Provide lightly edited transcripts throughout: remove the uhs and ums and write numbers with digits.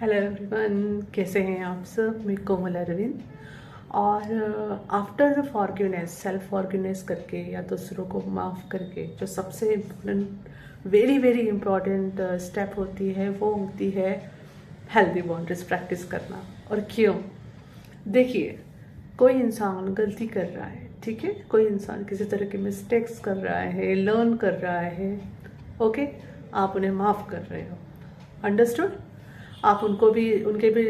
Hello everyone, कैसे हैं आप सब। मैं कोमल अरविंद। और after the forgiveness, self forgiveness करके या दूसरों को माफ़ करके जो सबसे important, very very important step होती है वो होती है हेल्दी बाउंड्रीज प्रैक्टिस करना। और क्यों? देखिए, कोई इंसान गलती कर रहा है, ठीक है, कोई इंसान किसी तरह की मिस्टेक्स कर रहा है, लर्न कर रहा है, ओके, आप उन्हें माफ़ कर रहे हो। अंडरस्टूड? आप उनको भी, उनके भी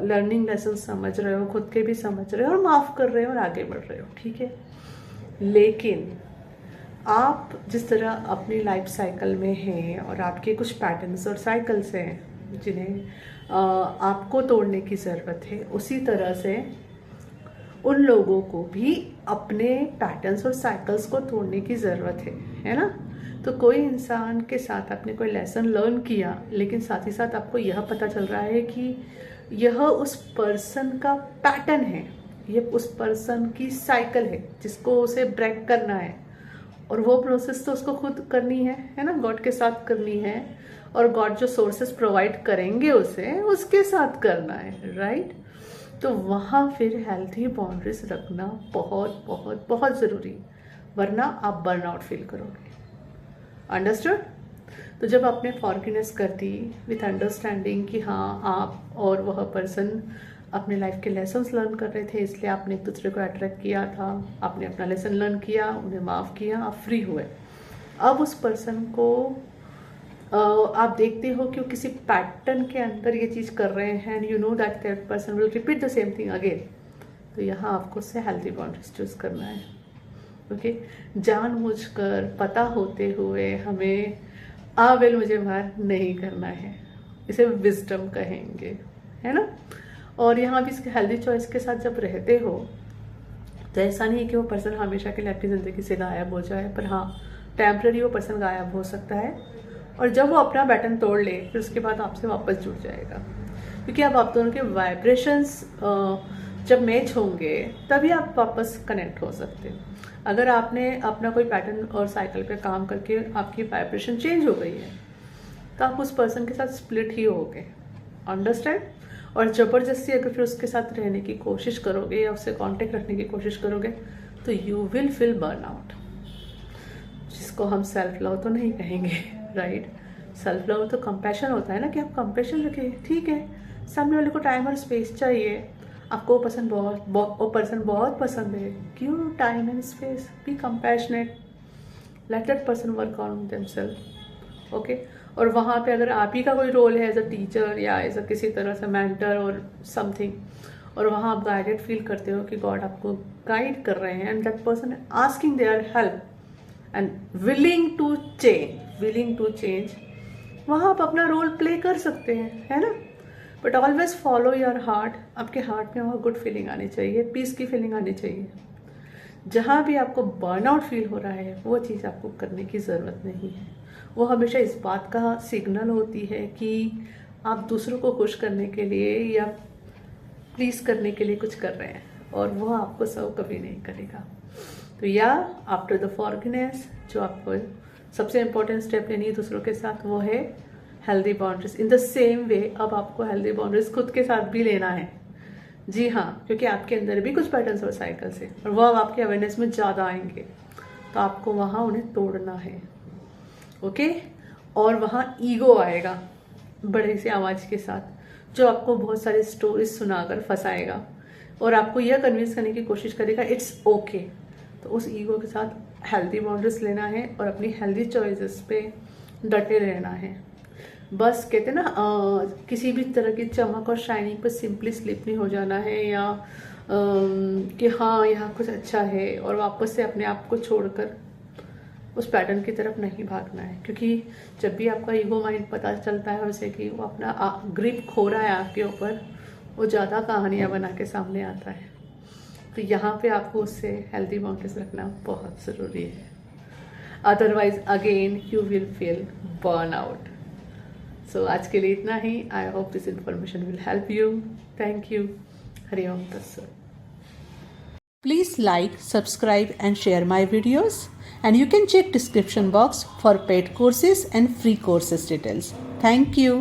लर्निंग लेसन समझ रहे हो, खुद के भी समझ रहे हो और माफ़ कर रहे हो और आगे बढ़ रहे हो, ठीक है। लेकिन आप जिस तरह अपनी लाइफ साइकिल में हैं और आपके कुछ पैटर्न्स और साइकिल्स हैं जिन्हें आपको तोड़ने की ज़रूरत है, उसी तरह से उन लोगों को भी अपने पैटर्न्स और साइकिल्स को तोड़ने की ज़रूरत है ना। तो कोई इंसान के साथ आपने कोई लेसन लर्न किया, लेकिन साथ ही साथ आपको यह पता चल रहा है कि यह उस पर्सन का पैटर्न है, यह उस पर्सन की साइकिल है जिसको उसे ब्रेक करना है। और वो प्रोसेस तो उसको खुद करनी है ना, गॉड के साथ करनी है। और गॉड जो सोर्सेस प्रोवाइड करेंगे उसे, उसके साथ करना है, राइट। तो वहाँ फिर हेल्थी बाउंड्रीज रखना बहुत बहुत बहुत ज़रूरी, वरना आप बर्नआउट फील करोगे। अंडरस्टूड? तो जब आपने फॉरगिवनेस कर दी विथ अंडरस्टैंडिंग कि हाँ, आप और वह पर्सन अपने लाइफ के लेसन्स लर्न कर रहे थे, इसलिए आपने एक दूसरे को अट्रैक्ट किया था, आपने अपना लेसन लर्न किया, उन्हें माफ़ किया, आप फ्री हुए। अब उस पर्सन को आप देखते हो कि वो किसी पैटर्न के अंदर ये चीज़ कर रहे हैं, and you know that that person will repeat the same thing again. तो यहाँ आपको उससे हेल्थी बाउंड्रीज चूज करना है, ओके। जानबूझकर पता होते हुए हमें वेल मुझे मार नहीं करना है, इसे विजडम कहेंगे, है ना। और यहाँ भी इसके हेल्दी चॉइस के साथ जब रहते हो तो ऐसा नहीं है कि वो पर्सन हमेशा के लिए आपकी ज़िंदगी से गायब हो जाए, पर हाँ, टेम्पररी वो पर्सन गायब हो सकता है। और जब वो अपना पैटर्न तोड़ ले, फिर उसके बाद आपसे वापस जुड़ जाएगा, क्योंकि अब आप दोनों के वाइब्रेशंस जब मैच होंगे तभी आप वापस कनेक्ट हो सकते हैं। अगर आपने अपना कोई पैटर्न और साइकिल पे काम करके आपकी वाइब्रेशन चेंज हो गई है, तो आप उस पर्सन के साथ स्प्लिट ही होगे। अंडरस्टैंड? और ज़बरदस्ती अगर फिर उसके साथ रहने की कोशिश करोगे या उससे कांटेक्ट रखने की कोशिश करोगे, तो you will feel burn out, जिसको हम सेल्फ लव तो नहीं कहेंगे, राइट। सेल्फ लव तो कंपैशन होता है ना, कि आप कंपैशन रखें, ठीक है। सामने वाले को टाइम और स्पेस चाहिए, आपको वो पर्सन बहुत पसंद है, क्यों time and space, be compassionate, let that person work on themself, okay. और वहाँ पे अगर आप ही का कोई रोल है एज अ टीचर या एज अ किसी तरह से मेंटर और समथिंग, और वहाँ आप गाइडेड फील करते हो कि गॉड आपको गाइड कर रहे हैं, and that person asking their help and willing to change, वहाँ आप अपना रोल प्ले कर सकते हैं, है ना। But always follow your heart. आपके हार्ट में वहाँ गुड फीलिंग आनी चाहिए, पीस की फीलिंग आनी चाहिए। जहाँ भी आपको बर्नआउट फील हो रहा है, वो चीज़ आपको करने की ज़रूरत नहीं है। वो हमेशा इस बात का सिग्नल होती है कि आप दूसरों को खुश करने के लिए या प्लीज़ करने के लिए कुछ कर रहे हैं, और वो आपको सर्व कभी नहीं करेगा। तो या आफ्टर द फॉरगिवनेस, जो आपको सबसे इम्पोर्टेंट स्टेप लेनी है दूसरों के साथ, वो है healthy boundaries. In the same way अब आपको हेल्दी बाउंड्रीज खुद के साथ भी लेना है, जी हाँ, क्योंकि आपके अंदर भी कुछ पैटर्न्स और साइकिल्स हैं और वो अब आपके अवेयरनेस में ज़्यादा आएंगे, तो आपको वहाँ उन्हें तोड़ना है, ओके। और वहाँ ईगो आएगा बड़े से आवाज़ के साथ, जो आपको बहुत सारी स्टोरीज सुनाकर फंसाएगा और आपको यह कन्विंस करने की कोशिश करेगा इट्स ओके। तो उस ईगो के साथ हेल्दी बाउंड्रीज लेना है और अपनी हेल्दी चॉइसेस पे डटे रहना है। बस कहते हैं ना, किसी भी तरह की चमक और शाइनिंग पर सिंपली स्लिप नहीं हो जाना है, या कि हाँ यहाँ कुछ अच्छा है और वापस से अपने आप को छोड़कर उस पैटर्न की तरफ नहीं भागना है। क्योंकि जब भी आपका ईगो माइंड पता चलता है उसे कि वो अपना ग्रिप खो रहा है आपके ऊपर, वो ज़्यादा कहानियाँ बना के सामने आता है। तो यहाँ पे आपको उससे हेल्दी बाउंड्रीज रखना बहुत ज़रूरी है, otherwise again you will feel burn out. So आज के लिए इतना ही। I hope this information will help you. Thank you. हरि ओम तत्सत। Please like, subscribe and share my videos, and you can check description box for paid courses and free courses details. Thank you.